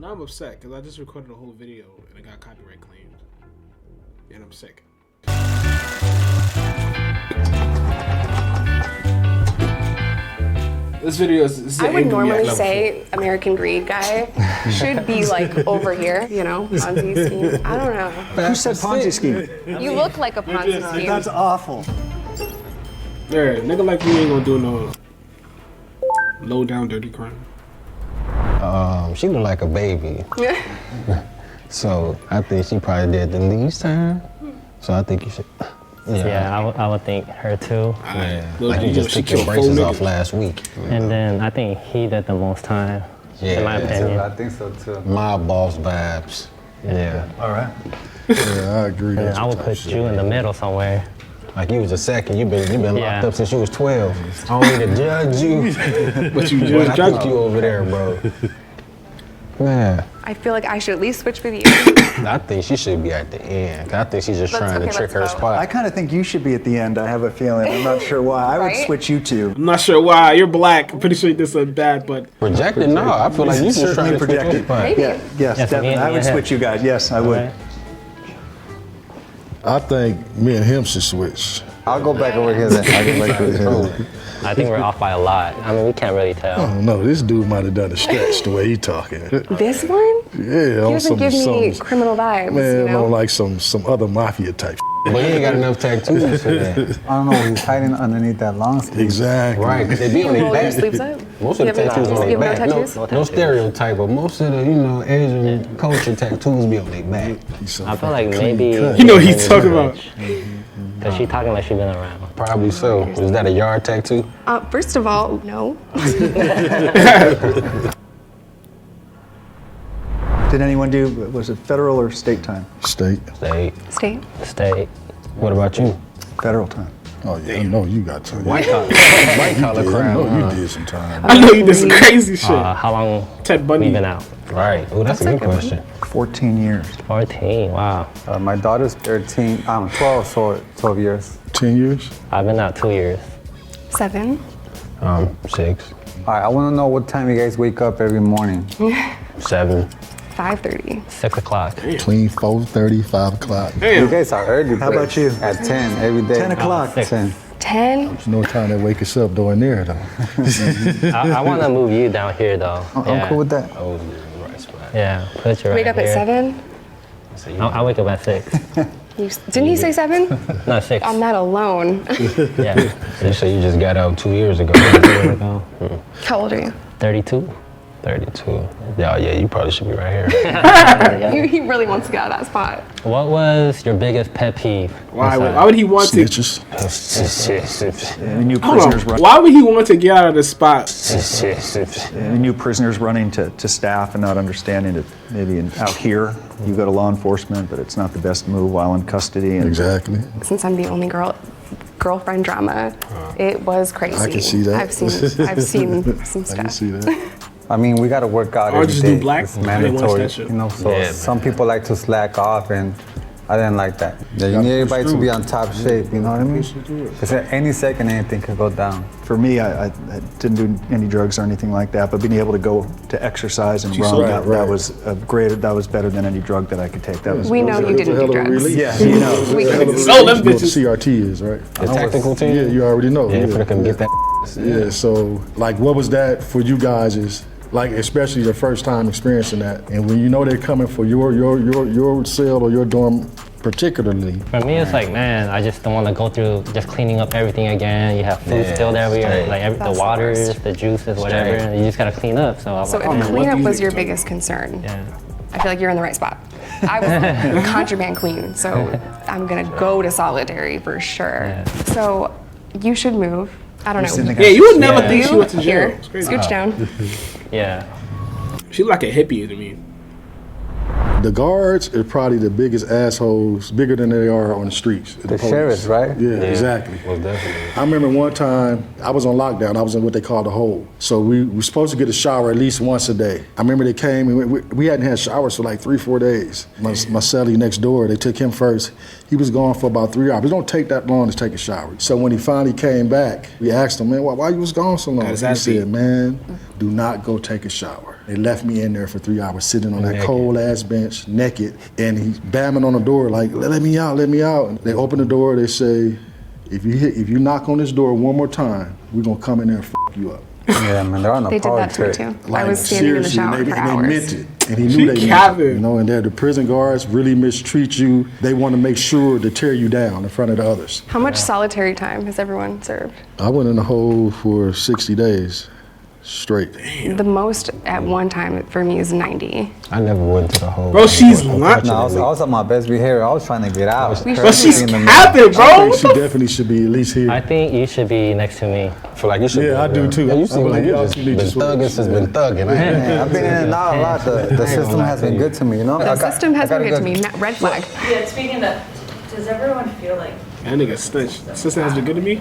Now I'm upset because I just recorded a whole video and it got copyright claimed. And I'm sick. This video is I would normally say American Greed guy should be like over here, you know, Ponzi scheme. I don't know. Who said Ponzi scheme? You look like a Ponzi scheme. That's awful. Yeah, nigga like you ain't gonna do no low down dirty crime. She look like a baby. So I think she probably did the least time. So I think you should. Yeah, I would think her too. Yeah. Like you just took your braces off last week. And then I think he did the most time, in my opinion. I think so too. My boss vibes. Yeah. All right. Yeah, I agree. And I would put you in the middle somewhere. Like you was a second. You've been locked up since you was 12. I don't need to judge you. But you But just I judged put you over there, bro. Man. I feel like I should at least switch with you. I think she should be at the end. I think she's just trying to trick her let's spot. I kind of think you should be at the end. I have a feeling. I'm not sure why. I would Right? switch you two. I'm not sure why. You're black. I'm pretty sure this is bad, but Projected? No, I feel like you just trying to switch your projected. spot. Maybe. Yeah, yes, Yes, definitely. me and I would him. switch you guys. Yes, I would. Okay. I think me and him should switch. I'll go back over here then. I'll go back over here. I think we're off by a lot. I mean, we can't really I tell. don't know. This dude might have done a stretch the way he talking. This one? Yeah, He doesn't give me criminal vibes, Man, you know? on like some other mafia type. But he ain't got enough tattoos for that. I don't know. He's hiding underneath that long sleeve. Exactly. Right, because they be on You their roll your back. sleeves up? Most of the You have tattoos no- on you their have back. no tattoos? No stereotype, but most of the, Asian culture tattoos be on their back. I feel like maybe. you know what he's talking about. Because she talking like she been around. Probably so. Was that a yard tattoo? First of all, no. Did anyone do, was it federal or state time? State. State. Stay. What about you? Federal time. Oh yeah, I know you got time. White collar I crime. know you did some time. I know you did some crazy shit. How long Ted Bundy. we been out? Right. Oh, that's a good question. 14 years. 14, wow. My daughter's 13. I'm 12, so 12 years. 10 years. I've been out 2 years. 7. 6, All right. I want to know what time you guys wake up every morning. 7. 5:30. 6 o'clock. Between 4:30, 5 o'clock. You guys are early. How about you? At 10 every day. 10 o'clock. 10. 10. No time to wake us up doing there though. I want to move you down here though. I'm cool with that. Oh, the right spot. Yeah, put you right Wake up at here. 7. I wake up at 6. Didn't he say 7? Not 6. I'm not alone. Yeah. You say you just got out 2 years ago. How old are you? 32. 32. Yeah, you probably should be right here. He really wants to get out of that spot. What was your biggest pet peeve? Why would he want to? Snitches. New Hold prisoners on. running. Why would he want to get out of the spot? New prisoners running to staff and not understanding that maybe out here you go to law enforcement, but it's not the best move while in custody. And Exactly. Since I'm the only girlfriend drama, it was crazy. I can see that. I've seen some stuff. I can see that. I mean, we got to work out Or every just day. do black. It's I didn't watch mandatory, that shit. So Yeah, some people like to slack off, and I didn't like that. Yeah, you need everybody to be on top shape. You know what I mean? Because at any second, anything could go down. for me, I didn't do any drugs or anything like that, but being able to go to exercise and run, that was that was better than any drug that I could take. That was We know you It's a didn't hell do of a drugs. relief. Yeah, you know. We can Oh, them You know what bitches. CRT is, right? The tactical team? Yeah, you already know. Yeah, if I can get that. Yeah, so like what was that for you guys is like especially your first time experiencing that and when you know they're coming for your cell or your dorm particularly. For me, it's like, man, I just don't want to go through just cleaning up everything again. You have food Yeah, still there, straight. like the That's the waters, worst. the juices, whatever. Straight. And you just gotta clean up. So I was So like, if oh, man, cleanup do you was your do? biggest concern, yeah. I feel like you're in the right spot. I was a contraband queen, so I'm gonna go to solitary for sure. Yeah. So you should move. I don't know. Yeah, you would never Yeah. think she went to jail. Here, It's crazy. scooch down. Yeah. She look like a hippie to me. The guards are probably the biggest assholes, bigger than they are on the streets. The sheriffs, right? Yeah, exactly. Well, definitely. I remember one time I was on lockdown. I was in what they call the hole. So we were supposed to get a shower at least once a day. I remember they came and we hadn't had showers for like 3-4 days. My cellie next door, they took him first. He was gone for about 3 hours. It don't take that long to take a shower. So when he finally came back, we asked him, man, why you was gone so long? He That's said, man, do not go take a shower. They left me in there for 3 hours, sitting on that cold ass bench, naked, and he's bamming on the door like, let me out, let me out. And they open the door, they say, if you knock on this door one more time, we're gonna come in there and f you up. Yeah, man, they're on a They did power that to me trip. too. I was standing in the shower and for they hours. meant it. And he knew they meant it. You know, and the prison guards really mistreat you. They want to make sure to tear you down in front of the others. How much solitary time has everyone served? I went in the hole for 60 days straight. The most at one time for me is 90. I never went to the hole. Bro, she's lying. No, I was on my best behavior. I was trying to get out. But she's capping, I bro. think she definitely should be at least here. I think you should be next to me. I feel like you should. Yeah, I do too. Yeah, you I seem believe like you y'all just need been to switch. thugging since been thugging. Yeah, I've been in and out a lot. The system has been good to me, you know? The system has been good to me. Red flag. Yeah, speaking of, does everyone feel like That nigga snitch. Sister has been good to me.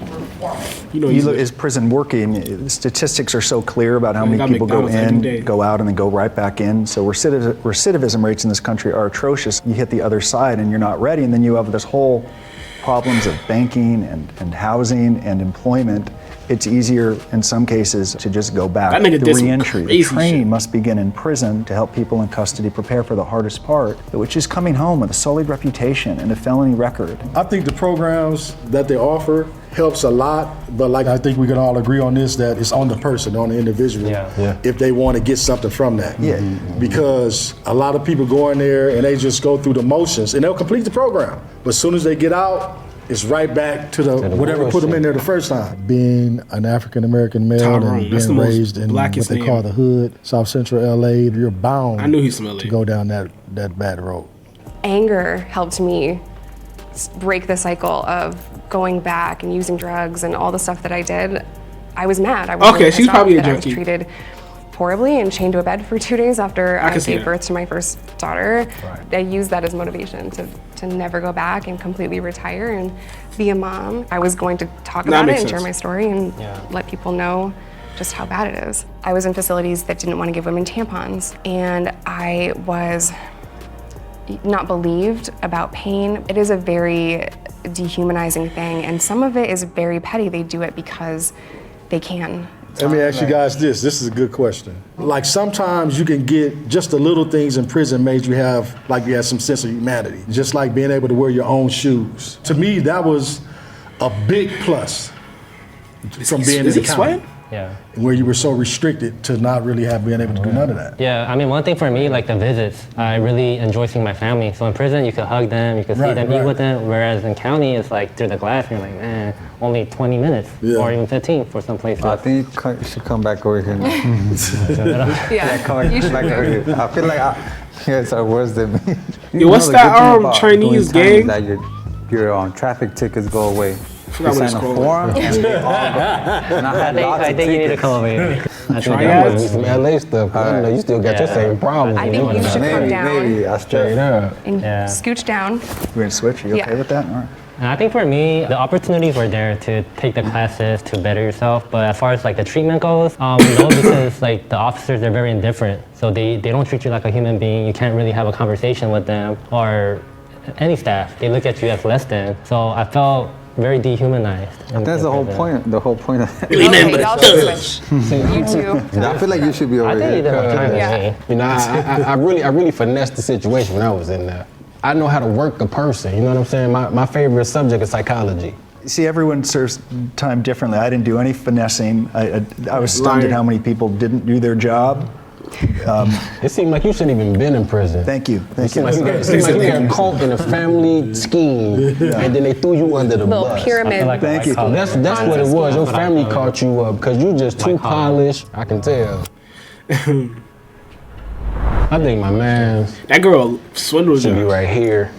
You know, You he's look, is prison working? The statistics are so clear about how Yeah, many got people go McDonald's every day. in, go out, and then go right back in. So recidivism rates in this country are atrocious. You hit the other side and you're not ready, and then you have this whole problems of banking and housing and employment. It's easier in some cases to just go back. That nigga the did some reentry, the crazy training shit. must begin in prison to help people in custody prepare for the hardest part, which is coming home with a sullied reputation and a felony record. I think the programs that they offer helps a lot, but like I think we can all agree on this, that it's on the person, on the individual, if they want to get something from that. Yeah. Because a lot of people go in there and they just go through the motions and they'll complete the program. But as soon as they get out, it's right back to the whatever put them in there the first time. Being an African American male Tyrone, and that's the being most raised in what blackest they name. call the hood, South Central LA, you're bound I knew he's from LA. to go down that bad road. Anger helped me break the cycle of going back and using drugs and all the stuff that I did. I was mad. I was Okay, really she's pissed off probably a that I was junkie. treated horribly and chained to a bed for 2 days after I can see gave that. birth to my first daughter. I used that as motivation to never go back and completely retire and be a mom. I was going to talk That about it makes and sense. share my story and let people know just how bad it is. I was in facilities that didn't want to give women tampons, and I was not believed about pain. It is a very dehumanizing thing, and some of it is very petty. They do it because they can. Let me ask you guys this. This is a good question. Like sometimes you can get just the little things in prison made you have, like you had some sense of humanity. Just like being able to wear your own shoes. To me, that was a big plus from being in Is the he county. sweating? Yeah. Where you were so restricted to not really have been able to do none of that. Yeah, I mean, one thing for me, like the visits, I really enjoy seeing my family. So in prison, you could hug them, you could see Right, them, eat right. with them. Whereas in county, it's like through the glass, and you're like, man, only 20 minutes or even 15 for some places. I think you should come back over here now. Yeah, Come you should. back over here. I feel like you guys are worse than me. Yo, what's the that, good thing about Chinese doing time gang? is that your traffic tickets go away. forgot You what it's sign a called. form, and they all go. And I had lots I of think you need to tickets. come over here. I think Triads? that Some LA stuff. I know you still got your Yeah. same problem. I think you should come down Maybe. I Straight up. and Yeah. scooch down. We're gonna switch. Are you okay Yeah. with that? All right. And I think for me, the opportunities were there to take the classes to better yourself. But as far as like the treatment goes, no, because like the officers, they're very indifferent. So they don't treat you like a human being. You can't really have a conversation with them or any staff. They look at you as less than. So I felt very dehumanized. That's the whole point. The whole point of it. Okay, y'all should switch. You two. I feel like you should be I over think you here. did more time Yeah. than me. You know, I really finessed the situation when I was in there. I know how to work a person. You know what I'm saying? My favorite subject is psychology. See, everyone serves time differently. I didn't do any finessing. I was stunned at Lying. how many people didn't do their job. It seemed like you shouldn't even been in prison. Thank you. It Thank seemed you. like you got caught in a family scheme, and then they threw you under the Little bus. pyramid. Like Thank you. That's what it was. Your family caught you up because you just too polished. I can tell. I think my man That girl swindled should be you. right here,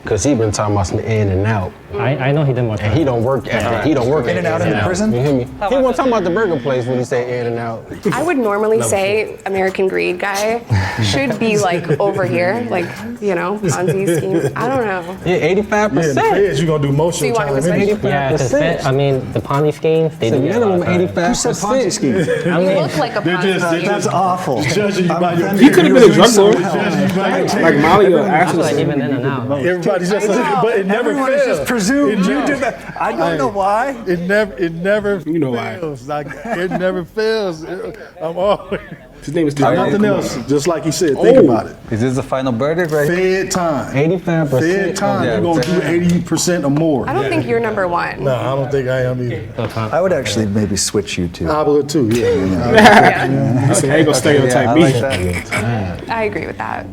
cause he been talking about some in and out, I know he did more time. and he don't work at he don't work In and out in prison? You hear me? He wasn't talking about the burger place when he say in and out. I would normally say American Greed guy should be like over here, like, you know, Ponzi scheme. I don't know. Yeah, 85%. Yeah, in the feds, you're gonna do most So of you the want him time to switch? anyway. Yeah, because 85%. I mean, the Ponzi schemes, they It's a do get a lot minimum of time. Who said 85%. Ponzi scheme? You look like a Ponzi scheme. That's awful. Judging you by your I'm He could have been a drug lord. Judging you by your Like Molly or I feel like acid. even in and out. Everybody's just, but it never Everyone fails. is just presumed. It You never- did that. I don't know why. It never You know why. fails. Like it never fails. I'm always His name is If nothing else, just like he said, think about it. Is this the final verdict, right? Fed time. 85%. Fed time. Yeah, You're gonna do 80% or more. I don't think you're number one. No, I don't think I am either. I would actually maybe switch you two. I would too. Yeah. He said, I ain't gonna stereotype I me. like that. I agree with that.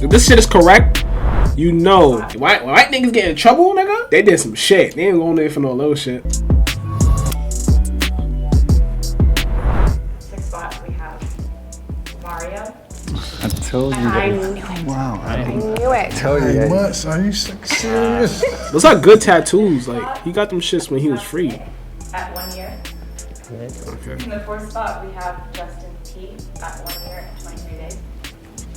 If this shit is correct, you know, white niggas get in trouble, nigga. They did some shit. They ain't going there for no little shit. 6th spot, we have Mario. I told you. I knew it. Wow. I knew it. Told you. Hey, months? Are you serious? Those are good tattoos. Like, he got them shits when he was free. At 1 year. Okay. In the 4th spot, we have Justin T. At 1 year and 23 days.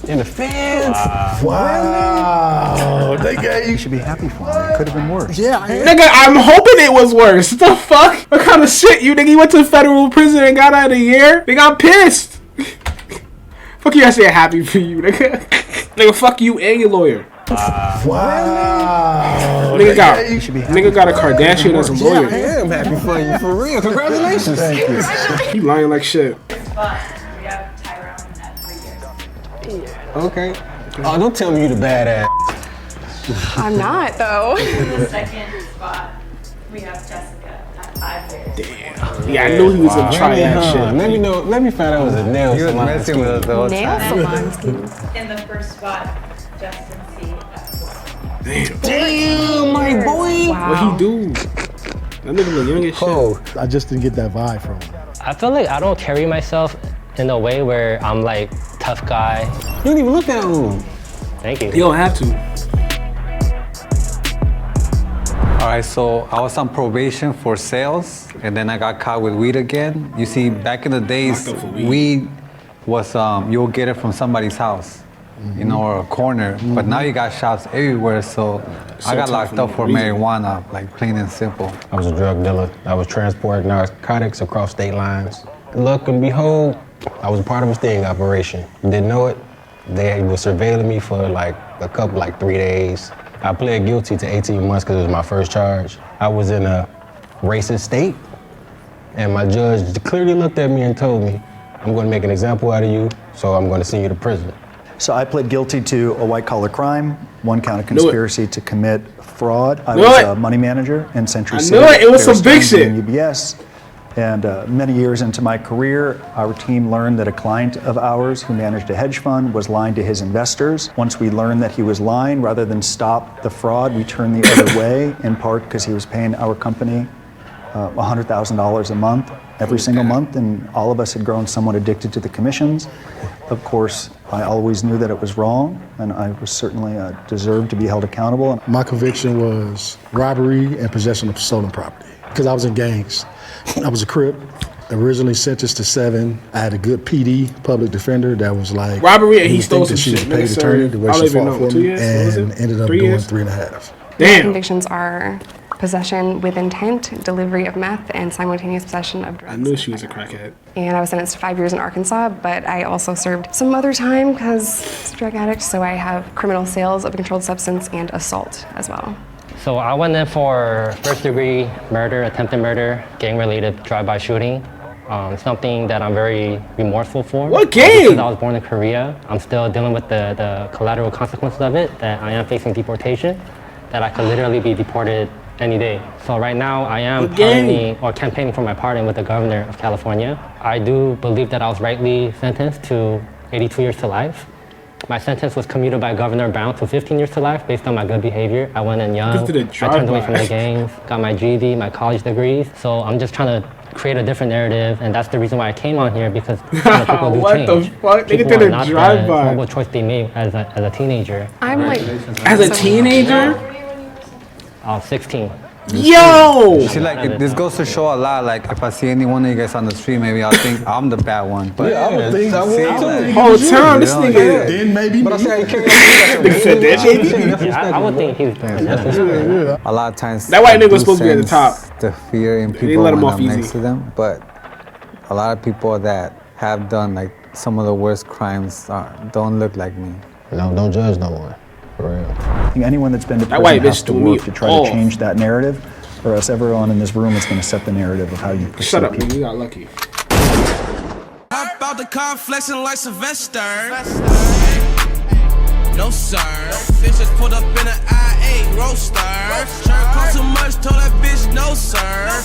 In the fence. Wow. They gave You you. should be happy for him. It could have been worse. Yeah. Nigga, I'm hoping it was worse. What the fuck? What kind of shit? You nigga, he went to federal prison and got out a year? They got pissed. Fuck you, I say happy for you, nigga. Nigga, fuck you and your lawyer. Wow. Nigga got, You should be happy nigga got a Kardashian as a lawyer. I am happy for you, for real. Congratulations. Thank you. He lying like shit. 5th spot, we have Tyrone at 3 years. Okay. Oh, don't tell me you the badass. I'm not, though. In the 2nd spot, we have Jessica at 5 years. Yeah, I knew he was gonna try that shit. Let me know. Let me find out it was a nail. He was salon messing with us the whole Nail time. salon scheme. In the 1st spot, Justin C. at 4. Damn, my boy. Wow. What he do? That nigga look young as shit. Oh, I just didn't get that vibe from him. I feel like I don't carry myself in a way where I'm like tough guy. you don't even look that old. Thank you. You don't have to. All right, so I was on probation for sales, and then I got caught with weed again. You see, back in the days, Locked up for weed. weed was you'll get it from somebody's house, you know, or a corner. But now you got shops everywhere, so I got tough locked for up no for reason. marijuana, like plain and simple. I was a drug dealer. I was transporting narcotics across state lines. Luck and behold, I was a part of a sting operation. Didn't know it. They were surveilling me for like 3 days. I pled guilty to 18 months because it was my first charge. I was in a racist state, and my judge clearly looked at me and told me, I'm going to make an example out of you, so I'm going to send you to prison. So I pled guilty to a white-collar crime, 1 count of Knew it. conspiracy to commit fraud. I Knew was it. a money manager in Century I City. knew it. It was Bear some big Stearns shit. and UBS. And many years into my career, our team learned that a client of ours who managed a hedge fund was lying to his investors. Once we learned that he was lying, rather than stop the fraud, we turned the other way, in part because he was paying our company $100,000 a month, every single month, and all of us had grown somewhat addicted to the commissions. Of course, I always knew that it was wrong, and I was certainly deserved to be held accountable. My conviction was robbery and possession of stolen property. Because I was in gangs. I was a Crip, originally sentenced to 7. I had a good PD, public defender, that was like... Robbery and you he would stole think that some she shit. was a paid Nigga attorney, served, the way I don't she even fought know, for 2 me, years? What was and it? ended up 3 doing years? 3.5. Damn. Convictions are possession with intent, delivery of meth, and simultaneous possession of drugs. I knew she was a crackhead. And I was sentenced to 5 years in Arkansas, but I also served some other time because I was a drug addict, so I have criminal sales of a controlled substance and assault as well. So I went in for first-degree murder, attempted murder, gang-related drive-by shooting. Something that I'm very remorseful for. What gang? Because I was born in Korea, I'm still dealing with the collateral consequences of it, that I am facing deportation, that I could literally be deported any day. So right now I am What gang? pardoning or campaigning for my pardon with the governor of California. I do believe that I was rightly sentenced to 82 years to life. My sentence was commuted by Governor Brown to 15 years to life based on my good behavior. I went in young, Just did a I turned away drive-by. from the gangs, got my GED, my college degrees. So I'm just trying to create a different narrative, and that's the reason why I came on here, because people do What change. the fuck? They People did a are not the drive-by. horrible choice they made as a teenager. I'm like, As a teenager? I was 16. Yo! See, like, this goes to show a lot. Like, if I see any one of you guys on the street, maybe I'll think I'm the bad one. But I would think I would see, too. like, Whole time, this Yeah. nigga. then maybe But I me. see how you carry yourself. Nigga said that, baby. Yeah, I would think he's a lot of times That white I nigga do was supposed to be at the sense top. the fear in people let him when off I'm easy. next to them, but a lot of people that have done like some of the worst crimes don't look like me. No, don't judge no one. For real. I think anyone that's been to That prison white has bitch to threw me work to try off. to change that narrative, or else everyone in this room is going to set the narrative of how you perceive Shut up, people. nigga. You got lucky. the car flexing like Sylvester. No sir, bitch just pulled up in an I-8 roadster. Shirt cost too much, told that bitch no sir.